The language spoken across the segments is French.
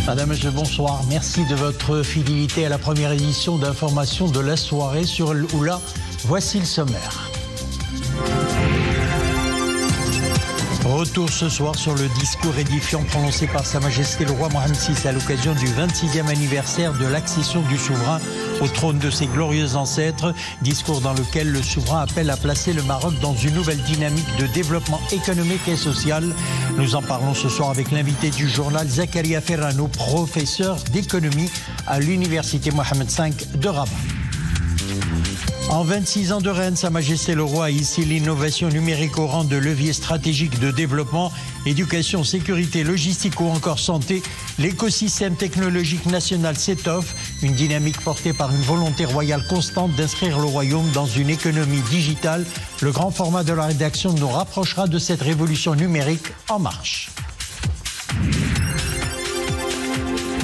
Madame, Monsieur, bonsoir. Merci de votre fidélité à la première édition d'information de la soirée sur l'Oula. Voici le sommaire. Retour ce soir sur le discours édifiant prononcé par Sa Majesté le Roi Mohammed VI à l'occasion du 26e anniversaire de l'accession du souverain au trône de ses glorieux ancêtres. Discours dans lequel le souverain appelle à placer le Maroc dans une nouvelle dynamique de développement économique et social. Nous en parlons ce soir avec l'invité du journal, Zakaria Ferrano, professeur d'économie à l'Université Mohammed V de Rabat. En 26 ans de règne, Sa Majesté le Roi a hissé l'innovation numérique au rang de levier stratégique de développement, éducation, sécurité, logistique ou encore santé. L'écosystème technologique national s'étoffe, une dynamique portée par une volonté royale constante d'inscrire le royaume dans une économie digitale. Le grand format de la rédaction nous rapprochera de cette révolution numérique en marche.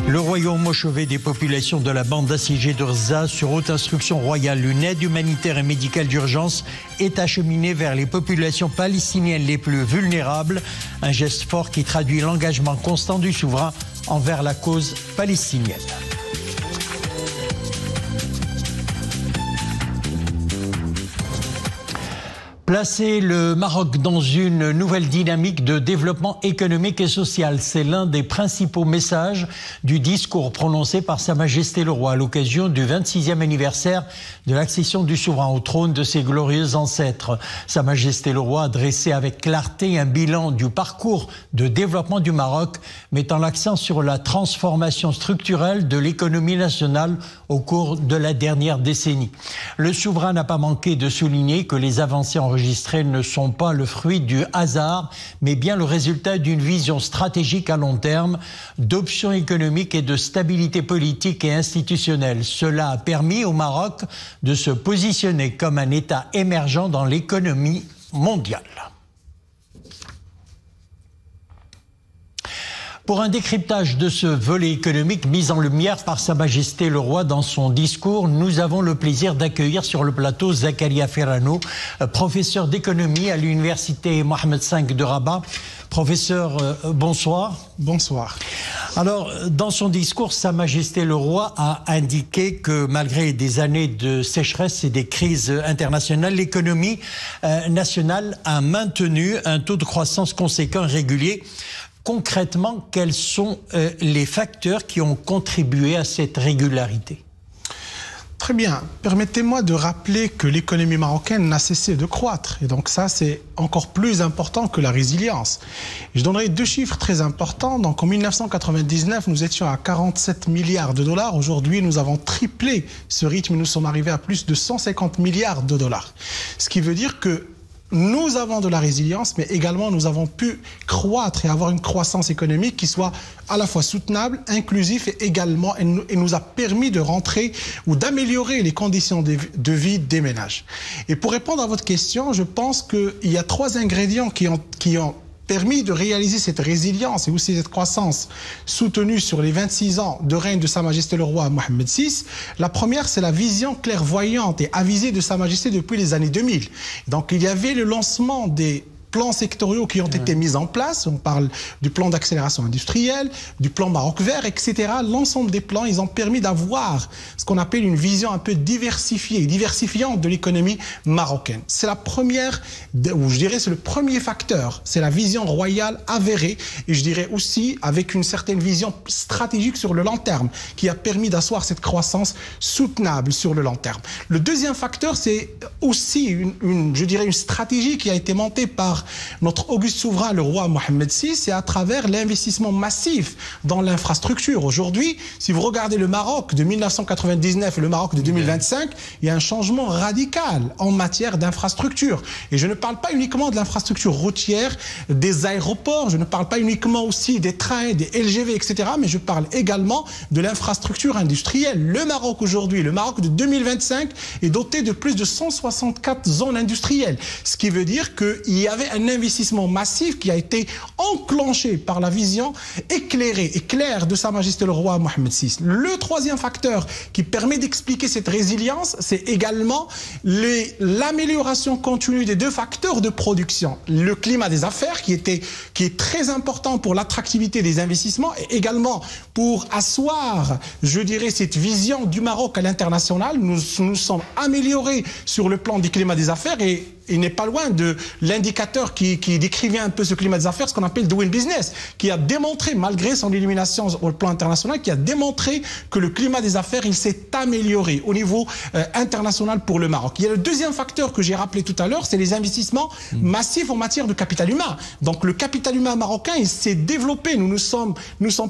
Le royaume au chevet des populations de la bande assiégée de Gaza, sur haute instruction royale, une aide humanitaire et médicale d'urgence est acheminée vers les populations palestiniennes les plus vulnérables. Un geste fort qui traduit l'engagement constant du souverain envers la cause palestinienne. Placer le Maroc dans une nouvelle dynamique de développement économique et social, c'est l'un des principaux messages du discours prononcé par Sa Majesté le Roi à l'occasion du 26e anniversaire de l'accession du souverain au trône de ses glorieux ancêtres. Sa Majesté le Roi a dressé avec clarté un bilan du parcours de développement du Maroc, mettant l'accent sur la transformation structurelle de l'économie nationale au cours de la dernière décennie. Le souverain n'a pas manqué de souligner que les avancées enregistrées ne sont pas le fruit du hasard, mais bien le résultat d'une vision stratégique à long terme, d'options économiques et de stabilité politique et institutionnelle. Cela a permis au Maroc de se positionner comme un État émergent dans l'économie mondiale. Pour un décryptage de ce volet économique mis en lumière par Sa Majesté le Roi dans son discours, nous avons le plaisir d'accueillir sur le plateau Zakaria Ferrano, professeur d'économie à l'Université Mohammed V de Rabat. Professeur, bonsoir. Bonsoir. Alors, dans son discours, Sa Majesté le Roi a indiqué que malgré des années de sécheresse et des crises internationales, l'économie nationale a maintenu un taux de croissance conséquent et régulier. Concrètement, quels sont les facteurs qui ont contribué à cette régularité? Très bien. Permettez-moi de rappeler que l'économie marocaine n'a cessé de croître. Et donc ça, c'est encore plus important que la résilience. Je donnerai deux chiffres très importants. Donc en 1999, nous étions à 47 milliards de dollars. Aujourd'hui, nous avons triplé ce rythme. Nous sommes arrivés à plus de 150 milliards de dollars. Ce qui veut dire que nous avons de la résilience, mais également nous avons pu croître et avoir une croissance économique qui soit à la fois soutenable, inclusif et également et nous a permis de rentrer ou d'améliorer les conditions de vie des ménages. Et pour répondre à votre question, je pense qu'il y a trois ingrédients qui ont permis de réaliser cette résilience et aussi cette croissance soutenue sur les 26 ans de règne de Sa Majesté le Roi Mohammed VI. La première, c'est la vision clairvoyante et avisée de Sa Majesté depuis les années 2000. Donc il y avait le lancement des plans sectoriaux qui ont été mis en place. On parle du plan d'accélération industrielle, du plan Maroc vert, etc. L'ensemble des plans, ils ont permis d'avoir ce qu'on appelle une vision un peu diversifiée, diversifiante de l'économie marocaine. C'est la première, ou je dirais c'est le premier facteur, c'est la vision royale avérée, et je dirais aussi avec une certaine vision stratégique sur le long terme, qui a permis d'asseoir cette croissance soutenable sur le long terme. Le deuxième facteur, c'est aussi je dirais une stratégie qui a été montée par notre auguste souverain, le roi Mohammed VI, et à travers l'investissement massif dans l'infrastructure. Aujourd'hui, si vous regardez le Maroc de 1999 et le Maroc de 2025, il y a un changement radical en matière d'infrastructure. Et je ne parle pas uniquement de l'infrastructure routière, des aéroports, je ne parle pas uniquement aussi des trains, des LGV, etc., mais je parle également de l'infrastructure industrielle. Le Maroc aujourd'hui, le Maroc de 2025, est doté de plus de 164 zones industrielles, ce qui veut dire qu'il y avait un investissement massif qui a été enclenché par la vision éclairée et claire de Sa Majesté le roi Mohammed VI. Le troisième facteur qui permet d'expliquer cette résilience, c'est également l'amélioration continue des deux facteurs de production. Le climat des affaires qui est très important pour l'attractivité des investissements et également pour asseoir, je dirais, cette vision du Maroc à l'international. Nous sommes améliorés sur le plan du climat des affaires et il n'est pas loin de l'indicateur qui décrivait un peu ce climat des affaires, ce qu'on appelle Doing Business, qui a démontré, malgré son élimination au plan international, qui a démontré que le climat des affaires, il s'est amélioré au niveau international pour le Maroc. Il y a le deuxième facteur que j'ai rappelé tout à l'heure, c'est les investissements massifs en matière de capital humain. Donc le capital humain marocain, il s'est développé. Nous sommes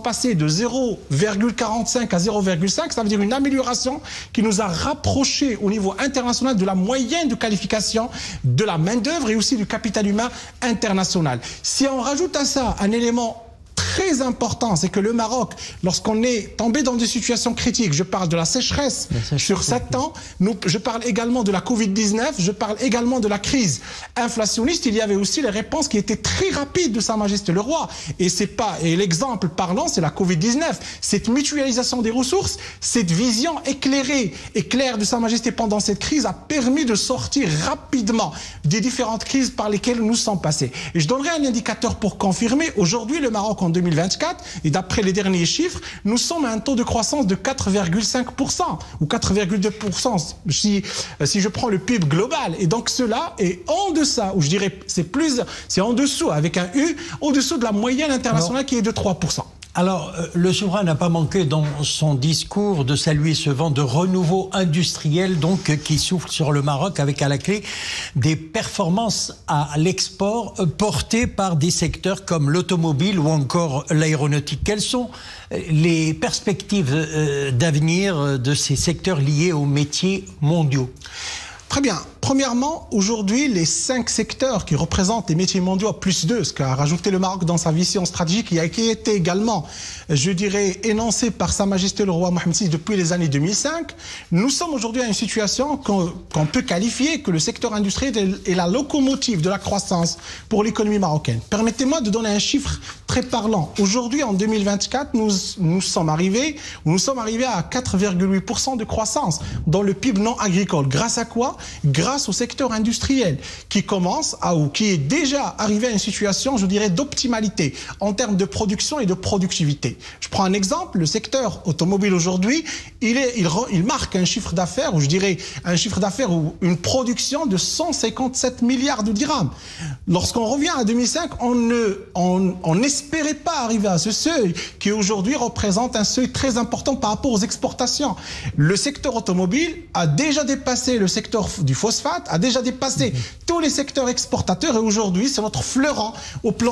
passés de 0,45 à 0,5, ça veut dire une amélioration qui nous a rapprochés au niveau international de la moyenne de qualification de la main-d'œuvre et aussi du capital humain international. Si on rajoute à ça un élément très important, c'est que le Maroc, lorsqu'on est tombé dans des situations critiques, je parle de la sécheresse sur 7 ans, je parle également de la Covid-19, je parle également de la crise inflationniste, il y avait aussi les réponses qui étaient très rapides de Sa Majesté le Roi. Et l'exemple parlant, c'est la Covid-19. Cette mutualisation des ressources, cette vision éclairée et claire de Sa Majesté pendant cette crise a permis de sortir rapidement des différentes crises par lesquelles nous sommes passés. Et je donnerai un indicateur pour confirmer. Aujourd'hui, le Maroc, en 2024, et d'après les derniers chiffres, nous sommes à un taux de croissance de 4,5% ou 4,2% si je prends le PIB global. Et donc cela est en deçà, ou je dirais c'est en dessous, avec un U, au-dessous de la moyenne internationale qui est de 3%. Alors, le souverain n'a pas manqué dans son discours de saluer ce vent de renouveau industriel donc qui souffle sur le Maroc avec à la clé des performances à l'export portées par des secteurs comme l'automobile ou encore l'aéronautique. Quelles sont les perspectives d'avenir de ces secteurs liés aux métiers mondiaux ? Très bien. Premièrement, aujourd'hui, les 5 secteurs qui représentent les métiers mondiaux à +2, ce qu'a rajouté le Maroc dans sa vision stratégique, qui a été également, je dirais, énoncé par Sa Majesté le roi Mohammed VI depuis les années 2005, nous sommes aujourd'hui à une situation qu'on peut qualifier que le secteur industriel est la locomotive de la croissance pour l'économie marocaine. Permettez-moi de donner un chiffre très parlant. Aujourd'hui, en 2024, nous sommes arrivés à 4,8% de croissance dans le PIB non agricole. Grâce à quoi ? Grâce au secteur industriel qui est déjà arrivé à une situation, je dirais, d'optimalité en termes de production et de productivité. Je prends un exemple, le secteur automobile aujourd'hui, il marque un chiffre d'affaires, ou je dirais un chiffre d'affaires ou une production de 157 milliards de dirhams. Lorsqu'on revient à 2005, on n'espérait pas arriver à ce seuil qui aujourd'hui représente un seuil très important par rapport aux exportations. Le secteur automobile a déjà dépassé le secteur du phosphate, a déjà dépassé tous les secteurs exportateurs et aujourd'hui c'est notre fleuron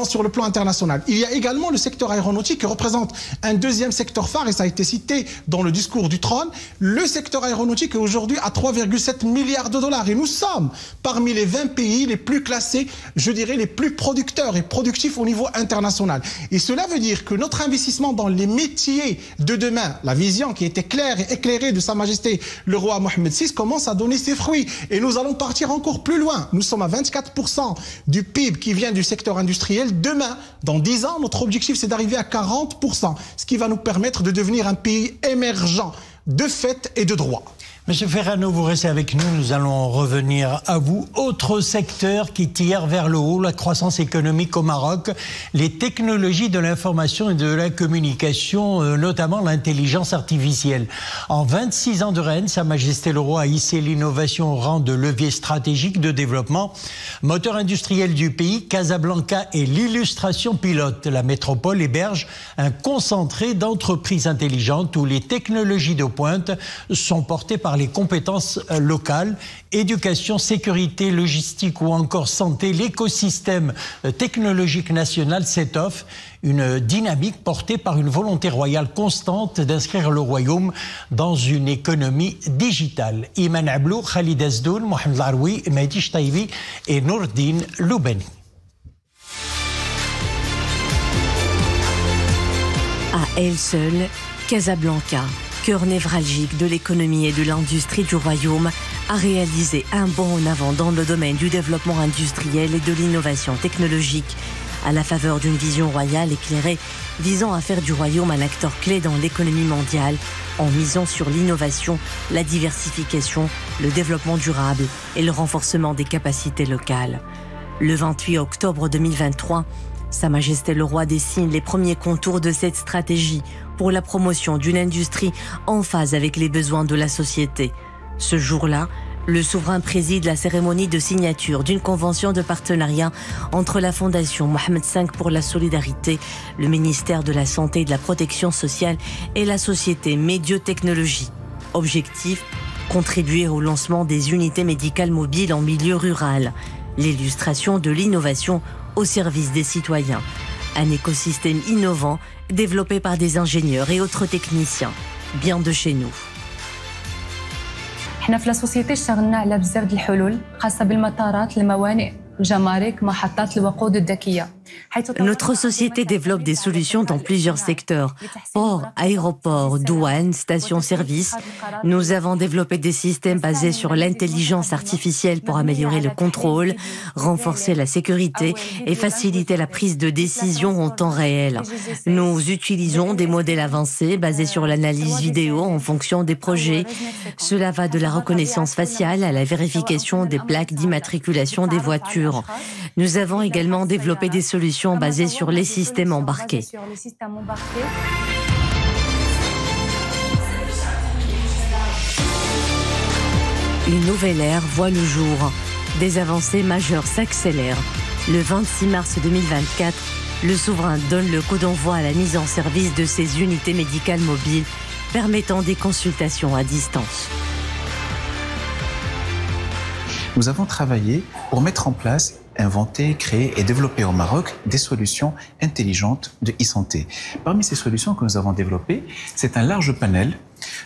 sur le plan international. Il y a également le secteur aéronautique qui représente un deuxième secteur phare et ça a été cité dans le discours du trône. Le secteur aéronautique est aujourd'hui à 3,7 milliards de dollars et nous sommes parmi les 20 pays les plus classés, je dirais les plus producteurs et productifs au niveau international. Et cela veut dire que notre investissement dans les métiers de demain, la vision qui était claire et éclairée de Sa Majesté le roi Mohammed VI commence à donner ses fruits et nous allons partir encore plus loin. Nous sommes à 24% du PIB qui vient du secteur industriel. Demain, dans 10 ans, notre objectif c'est d'arriver à 40%, ce qui va nous permettre de devenir un pays émergent de fait et de droit. Monsieur Ferrano, vous restez avec nous, nous allons revenir à vous. Autre secteur qui tire vers le haut la croissance économique au Maroc, les technologies de l'information et de la communication, notamment l'intelligence artificielle. En 26 ans de règne, Sa Majesté le Roi a hissé l'innovation au rang de levier stratégique de développement. Moteur industriel du pays, Casablanca est l'illustration pilote. La métropole héberge un concentré d'entreprises intelligentes où les technologies de pointe sont portées par les compétences locales, éducation, sécurité, logistique ou encore santé. L'écosystème technologique national s'étoffe, une dynamique portée par une volonté royale constante d'inscrire le royaume dans une économie digitale. Iman Ablou, Khalid Azdoul, Mohamed Laroui, Mehdi Chtaïvi et Nourdine Loubani. À elle seule, Casablanca, cœur névralgique de l'économie et de l'industrie du royaume, a réalisé un bond en avant dans le domaine du développement industriel et de l'innovation technologique, à la faveur d'une vision royale éclairée visant à faire du royaume un acteur clé dans l'économie mondiale en misant sur l'innovation, la diversification, le développement durable et le renforcement des capacités locales. Le 28 octobre 2023, Sa Majesté le Roi dessine les premiers contours de cette stratégie pour la promotion d'une industrie en phase avec les besoins de la société. Ce jour-là, le souverain préside la cérémonie de signature d'une convention de partenariat entre la Fondation Mohamed V pour la solidarité, le ministère de la Santé et de la Protection sociale et la société Médiotechnologie. Objectif, contribuer au lancement des unités médicales mobiles en milieu rural, l'illustration de l'innovation au service des citoyens. Un écosystème innovant développé par des ingénieurs et autres techniciens, bien de chez nous. احنا في السوسيتي اشتغلنا على بزاف د الحلول خاصه بالمطارات الموانئ الجمارك محطات الوقود الذكيه. Notre société développe des solutions dans plusieurs secteurs. Ports, aéroports, douanes, stations-service. Nous avons développé des systèmes basés sur l'intelligence artificielle pour améliorer le contrôle, renforcer la sécurité et faciliter la prise de décision en temps réel. Nous utilisons des modèles avancés basés sur l'analyse vidéo en fonction des projets. Cela va de la reconnaissance faciale à la vérification des plaques d'immatriculation des voitures. Nous avons également développé des solutions basées sur les systèmes embarqués. Une nouvelle ère voit le jour. Des avancées majeures s'accélèrent. Le 26 mars 2024, le souverain donne le coup d'envoi à la mise en service de ces unités médicales mobiles permettant des consultations à distance. Nous avons travaillé pour mettre en place, inventer, créer et développer au Maroc des solutions intelligentes de e-santé. Parmi ces solutions que nous avons développées, c'est un large panel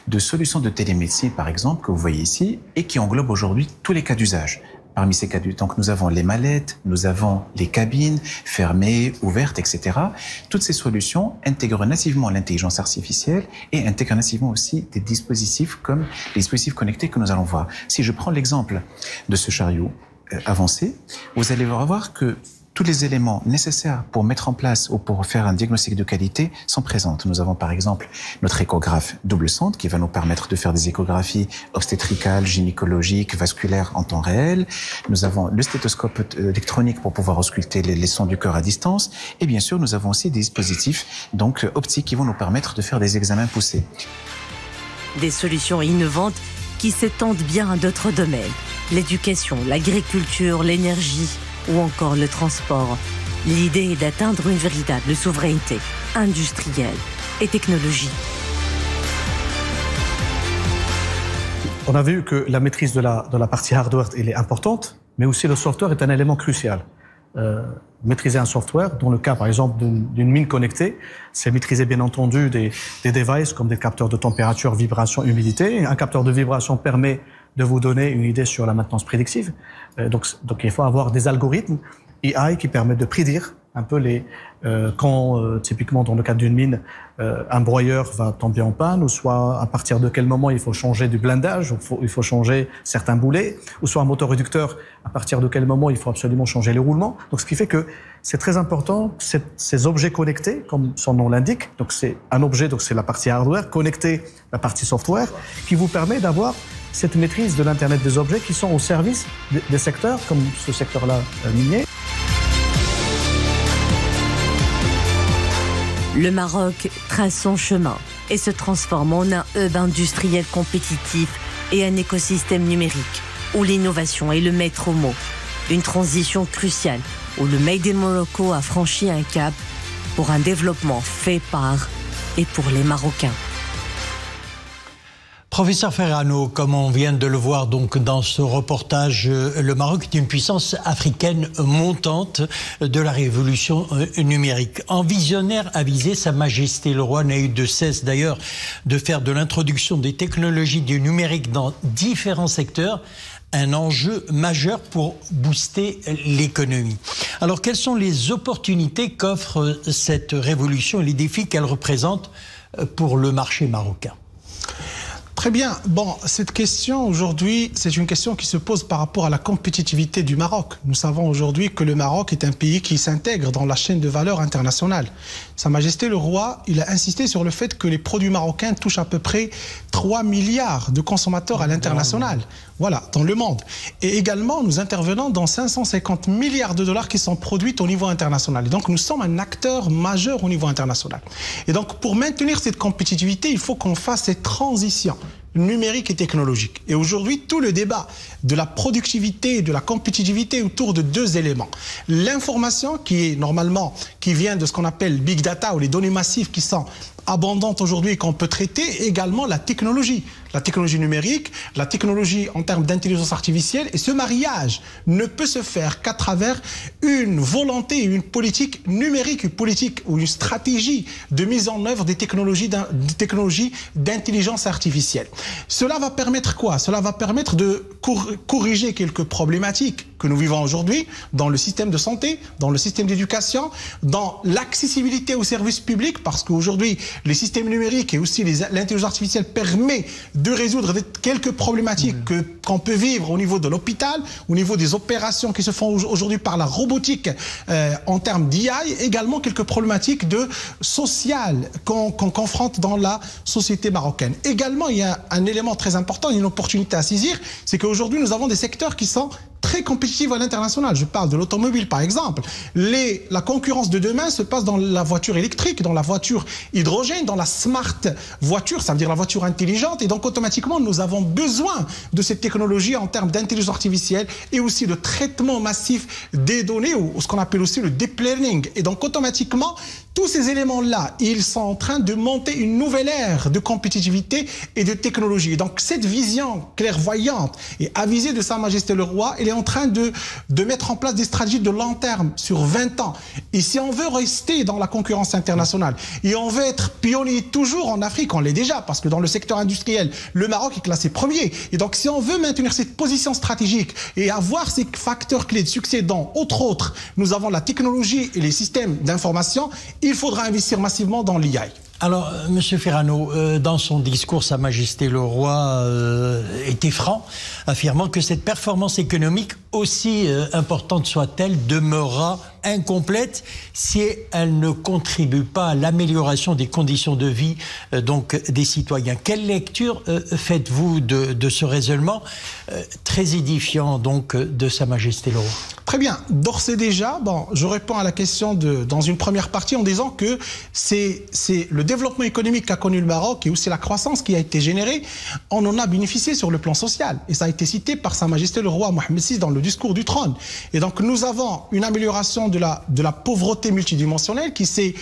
de solutions de télémédecine, par exemple, que vous voyez ici, et qui englobe aujourd'hui tous les cas d'usage. Parmi ces cas d'usage, donc nous avons les mallettes, nous avons les cabines fermées, ouvertes, etc. Toutes ces solutions intègrent nativement l'intelligence artificielle et intègrent nativement aussi des dispositifs comme les dispositifs connectés que nous allons voir. Si je prends l'exemple de ce chariot avancé, vous allez voir que tous les éléments nécessaires pour mettre en place ou pour faire un diagnostic de qualité sont présents. Nous avons par exemple notre échographe double sonde qui va nous permettre de faire des échographies obstétricales, gynécologiques, vasculaires en temps réel. Nous avons le stéthoscope électronique pour pouvoir ausculter les sons du cœur à distance. Et bien sûr, nous avons aussi des dispositifs donc optiques qui vont nous permettre de faire des examens poussés. Des solutions innovantes qui s'étendent bien à d'autres domaines. L'éducation, l'agriculture, l'énergie ou encore le transport. L'idée est d'atteindre une véritable souveraineté industrielle et technologique. On a vu que la maîtrise de la partie hardware elle est importante, mais aussi le software est un élément crucial. Maîtriser un software, dans le cas par exemple d'une mine connectée, c'est maîtriser bien entendu des devices comme des capteurs de température, vibration, humidité. Un capteur de vibration permet de vous donner une idée sur la maintenance prédictive. Donc il faut avoir des algorithmes AI qui permettent de prédire un peu quand typiquement dans le cas d'une mine, un broyeur va tomber en panne, ou soit à partir de quel moment il faut changer du blindage, ou il faut changer certains boulets, ou soit un moteur réducteur, à partir de quel moment il faut absolument changer les roulements. Donc ce qui fait que c'est très important, ces objets connectés, comme son nom l'indique, donc c'est un objet, donc c'est la partie hardware, connecté la partie software, qui vous permet d'avoir cette maîtrise de l'Internet des objets qui sont au service des secteurs, comme ce secteur-là minier. Le Maroc trace son chemin et se transforme en un hub industriel compétitif et un écosystème numérique où l'innovation est le maître mot. Une transition cruciale où le Made in Morocco a franchi un cap pour un développement fait par et pour les Marocains. Professeur Ferrano, comme on vient de le voir donc dans ce reportage, le Maroc est une puissance africaine montante de la révolution numérique. En visionnaire avisé, Sa Majesté le Roi n'a eu de cesse d'ailleurs de faire de l'introduction des technologies du numérique dans différents secteurs un enjeu majeur pour booster l'économie. Alors quelles sont les opportunités qu'offre cette révolution et les défis qu'elle représente pour le marché marocain ? Très bien. Bon, cette question aujourd'hui, c'est une question qui se pose par rapport à la compétitivité du Maroc. Nous savons aujourd'hui que le Maroc est un pays qui s'intègre dans la chaîne de valeur internationale. Sa Majesté le Roi, il a insisté sur le fait que les produits marocains touchent à peu près 3 milliards de consommateurs à l'international. Voilà, dans le monde. Et également, nous intervenons dans 550 milliards de dollars qui sont produits au niveau international. Et donc, nous sommes un acteur majeur au niveau international. Et donc, pour maintenir cette compétitivité, il faut qu'on fasse cette transition numérique et technologique. Et aujourd'hui, tout le débat de la productivité et de la compétitivité autour de deux éléments. L'information qui est normalement, qui vient de ce qu'on appelle Big Data ou les données massives qui sont abondantes aujourd'hui et qu'on peut traiter, et également la technologie numérique, la technologie en termes d'intelligence artificielle. Et ce mariage ne peut se faire qu'à travers une volonté, une politique numérique, une politique ou une stratégie de mise en œuvre des technologies d'intelligence artificielle. Cela va permettre quoi? Cela va permettre de corriger quelques problématiques que nous vivons aujourd'hui dans le système de santé, dans le système d'éducation, dans l'accessibilité aux services publics, parce qu'aujourd'hui, les systèmes numériques et aussi l'intelligence artificielle permet de résoudre quelques problématiques qu'on peut vivre au niveau de l'hôpital, au niveau des opérations qui se font aujourd'hui par la robotique en termes d'IA, également quelques problématiques sociales qu'on confronte dans la société marocaine. Également, il y a un élément très important, une opportunité à saisir, c'est qu'aujourd'hui, nous avons des secteurs qui sont très compétitifs à l'international. Je parle de l'automobile, par exemple. La concurrence de demain se passe dans la voiture électrique, dans la voiture hydrogène, dans la smart voiture, ça veut dire la voiture intelligente. Et donc, automatiquement, nous avons besoin de cette technologie en termes d'intelligence artificielle et aussi de traitement massif des données, ou ce qu'on appelle aussi le deep learning. Et donc, automatiquement, tous ces éléments-là, ils sont en train de monter une nouvelle ère de compétitivité et de technologie. Et donc, cette vision clairvoyante et avisée de Sa Majesté le Roi, elle est en train de mettre en place des stratégies de long terme sur 20 ans. Et si on veut rester dans la concurrence internationale et on veut être pionnier toujours en Afrique, on l'est déjà, parce que dans le secteur industriel, le Maroc est classé premier. Et donc, si on veut maintenir cette position stratégique et avoir ces facteurs clés de succès dont, entre autres, nous avons la technologie et les systèmes d'information, il faudra investir massivement dans l'IA. Alors, M. Ferrano, dans son discours, Sa Majesté le Roi était franc, affirmant que cette performance économique, aussi importante soit-elle, demeurera incomplète si elle ne contribue pas à l'amélioration des conditions de vie donc des citoyens. Quelle lecture faites-vous de ce raisonnement très édifiant donc de Sa Majesté le Roi? Très bien. D'ores et déjà, je réponds à la question dans une première partie en disant que c'est le développement économique qu'a connu le Maroc et aussi la croissance qui a été générée, on en a bénéficié sur le plan social. Et ça a été cité par Sa Majesté le Roi Mohammed VI dans le discours du trône. Et donc nous avons une amélioration de la pauvreté multidimensionnelle qui s'est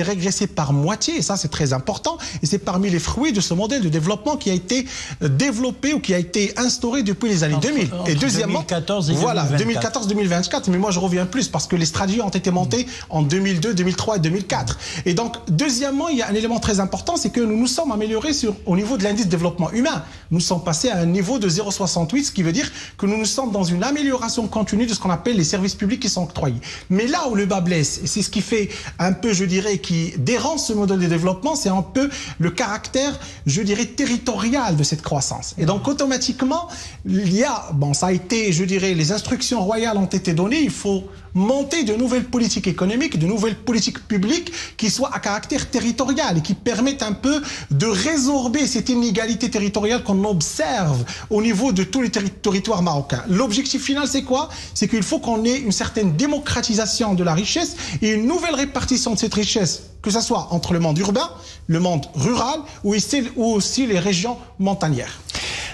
régressée par moitié. Et ça, c'est très important. Et c'est parmi les fruits de ce modèle de développement qui a été développé ou qui a été instauré depuis les années 2000. Et deuxièmement, 2014 et voilà, 2024. 2014-2024, mais moi je reviens plus parce que les stratégies ont été montées en 2002, 2003 et 2004. Et donc, deuxièmement, il y a un élément très important, c'est que nous nous sommes améliorés au niveau de l'indice de développement humain. Nous sommes passés à un niveau de 0,68, ce qui veut dire que nous sommes dans une amélioration continue de ce qu'on appelle les services publics qui sont octroyés. Mais là où le bas blesse, et c'est ce qui fait un peu, je dirais, qui dérange ce modèle de développement, c'est un peu le caractère, je dirais, territorial de cette croissance. Et donc, automatiquement, il y a, ça a été, je dirais, les instructions royales ont été données, il faut monter de nouvelles politiques économiques, de nouvelles politiques publiques qui soient à caractère territorial et qui permettent un peu de résorber cette inégalité territoriale qu'on observe au niveau de tous les territoires marocains. L'objectif final, c'est quoi? C'est qu'il faut qu'on ait une certaine démocratisation de la richesse et une nouvelle répartition de cette richesse, que ce soit entre le monde urbain, le monde rural ou aussi les régions montagnères.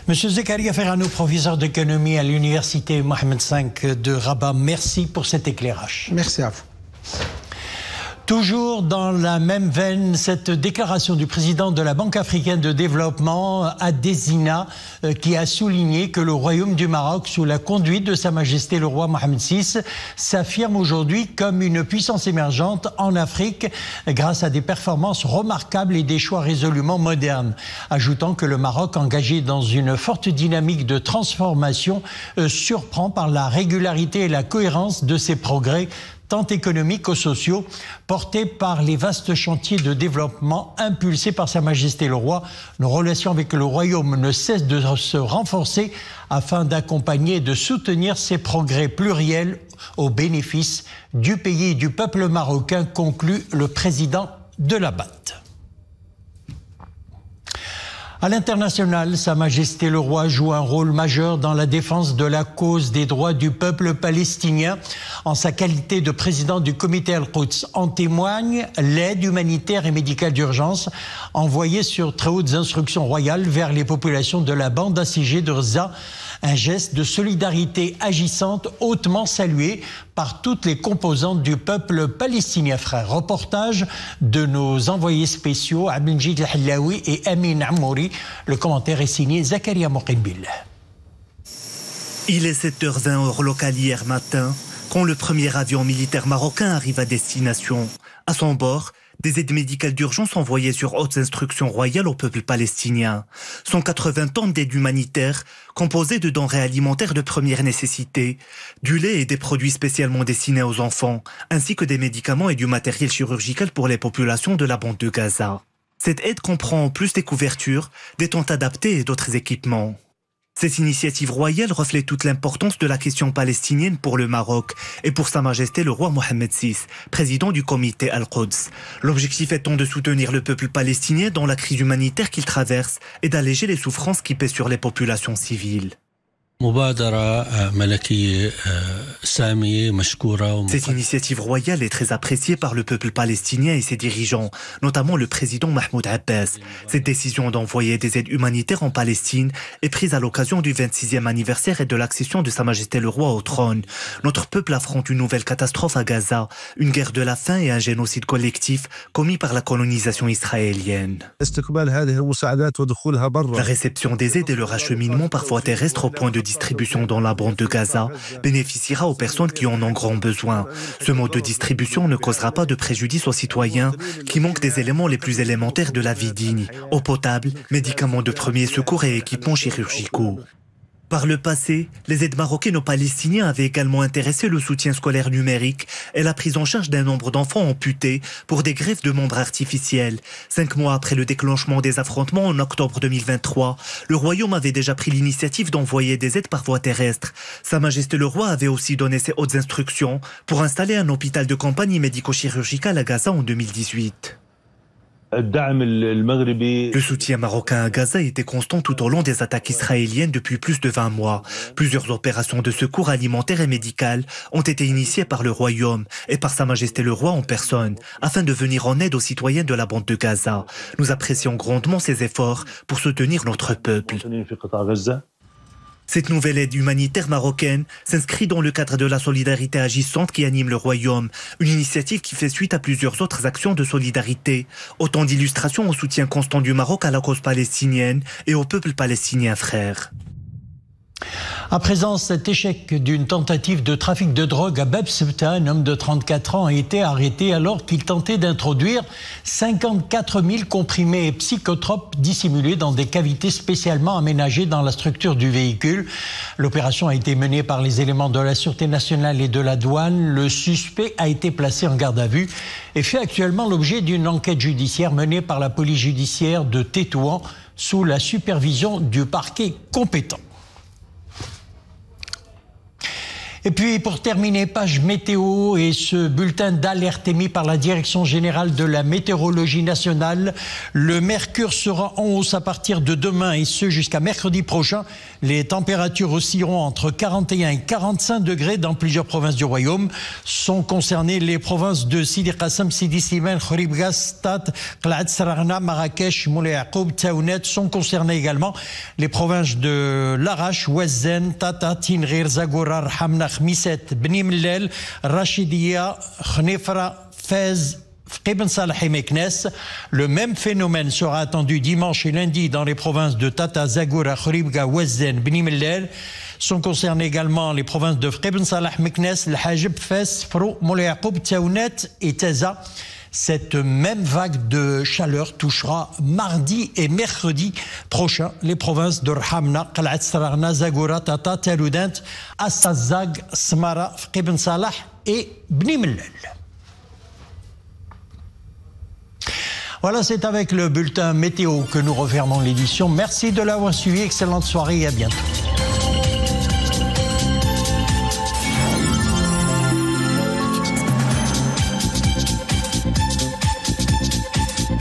Monsieur Zekaria Ferrano, professeur d'économie à l'université Mohammed V de Rabat, merci pour cet éclairage. Merci à vous. Toujours dans la même veine, cette déclaration du président de la Banque africaine de développement, Adesina, qui a souligné que le Royaume du Maroc, sous la conduite de Sa Majesté le Roi Mohammed VI, s'affirme aujourd'hui comme une puissance émergente en Afrique grâce à des performances remarquables et des choix résolument modernes. Ajoutant que le Maroc, engagé dans une forte dynamique de transformation, surprend par la régularité et la cohérence de ses progrès tant économiques que sociaux, portés par les vastes chantiers de développement impulsés par Sa Majesté le Roi. Nos relations avec le Royaume ne cessent de se renforcer afin d'accompagner et de soutenir ces progrès pluriels au bénéfice du pays et du peuple marocain, conclut le président de la BAT. À l'international, Sa Majesté le Roi joue un rôle majeur dans la défense de la cause des droits du peuple palestinien. En sa qualité de président du comité Al-Quds, en témoigne l'aide humanitaire et médicale d'urgence envoyée sur très hautes instructions royales vers les populations de la bande assiégée de Gaza. Un geste de solidarité agissante hautement salué par toutes les composantes du peuple palestinien. Frère, reportage de nos envoyés spéciaux Abdelmjid El-Hallaoui et Amin Amouri. Le commentaire est signé Zakaria Moqimbil. Il est 7h20 heure locale hier matin quand le premier avion militaire marocain arrive à destination. À son bord, des aides médicales d'urgence envoyées sur hautes instructions royales au peuple palestinien. 180 tonnes d'aide humanitaire composées de denrées alimentaires de première nécessité, du lait et des produits spécialement destinés aux enfants, ainsi que des médicaments et du matériel chirurgical pour les populations de la bande de Gaza. Cette aide comprend en plus des couvertures, des tentes adaptées et d'autres équipements. Cette initiative royale reflète toute l'importance de la question palestinienne pour le Maroc et pour Sa Majesté le Roi Mohammed VI, président du comité Al-Quds. L'objectif étant de soutenir le peuple palestinien dans la crise humanitaire qu'il traverse et d'alléger les souffrances qui pèsent sur les populations civiles. Cette initiative royale est très appréciée par le peuple palestinien et ses dirigeants, notamment le président Mahmoud Abbas. Cette décision d'envoyer des aides humanitaires en Palestine est prise à l'occasion du 26e anniversaire et de l'accession de Sa Majesté le Roi au trône. Notre peuple affronte une nouvelle catastrophe à Gaza, une guerre de la faim et un génocide collectif commis par la colonisation israélienne. La réception des aides et leur acheminement parfois terrestre au point de distribution dans la bande de Gaza bénéficiera aux personnes qui en ont grand besoin. Ce mode de distribution ne causera pas de préjudice aux citoyens qui manquent des éléments les plus élémentaires de la vie digne, eau potable, médicaments de premier secours et équipements chirurgicaux. Par le passé, les aides marocaines aux Palestiniens avaient également intéressé le soutien scolaire numérique et la prise en charge d'un nombre d'enfants amputés pour des greffes de membres artificiels. 5 mois après le déclenchement des affrontements en octobre 2023, le Royaume avait déjà pris l'initiative d'envoyer des aides par voie terrestre. Sa Majesté le Roi avait aussi donné ses hautes instructions pour installer un hôpital de campagne médico-chirurgical à Gaza en 2018. Le soutien marocain à Gaza était constant tout au long des attaques israéliennes depuis plus de 20 mois. Plusieurs opérations de secours alimentaire et médical ont été initiées par le Royaume et par Sa Majesté le Roi en personne, afin de venir en aide aux citoyens de la bande de Gaza. Nous apprécions grandement ces efforts pour soutenir notre peuple. Cette nouvelle aide humanitaire marocaine s'inscrit dans le cadre de la solidarité agissante qui anime le Royaume, une initiative qui fait suite à plusieurs autres actions de solidarité, autant d'illustrations au soutien constant du Maroc à la cause palestinienne et au peuple palestinien frère. À présent, cet échec d'une tentative de trafic de drogue à Bab Sebta, un homme de 34 ans a été arrêté alors qu'il tentait d'introduire 54 000 comprimés psychotropes dissimulés dans des cavités spécialement aménagées dans la structure du véhicule. L'opération a été menée par les éléments de la Sûreté nationale et de la douane. Le suspect a été placé en garde à vue et fait actuellement l'objet d'une enquête judiciaire menée par la police judiciaire de Tétouan sous la supervision du parquet compétent. Et puis pour terminer, page météo et ce bulletin d'alerte émis par la Direction générale de la météorologie nationale. Le mercure sera en hausse à partir de demain et ce jusqu'à mercredi prochain. Les températures oscilleront entre 41 et 45 degrés dans plusieurs provinces du Royaume. Sont concernées les provinces de Sidi Qassam, Sidi Slimane, Khouribga, Stad, Qla'at Saragna, Marrakech, Moulay Yacoub, Taounet. Sont concernées également les provinces de Larache, Ouazen, Tata, Tinrir, Zagora, Hamna, Khmisset, Bni Mellel, Rachidia, Khnefra, Fez, Ibn Salah et Meknes. Le même phénomène sera attendu dimanche et lundi dans les provinces de Tata, Zagoura, Khouribga, Ouazen, Bni Mellel. Sont concernées également les provinces de Ibn Salah, Meknes, El Hajib, Fez, Frou, Moulay Yacoub, Taounet et Taza. Cette même vague de chaleur touchera mardi et mercredi prochain les provinces de Rhamna, Qal'at Srarna, Zagora, Tata, Tel Oudent, Assazag, Smara, Ibn Salah et Bni Mellal. Voilà, c'est avec le bulletin météo que nous refermons l'édition. Merci de l'avoir suivi. Excellente soirée et à bientôt.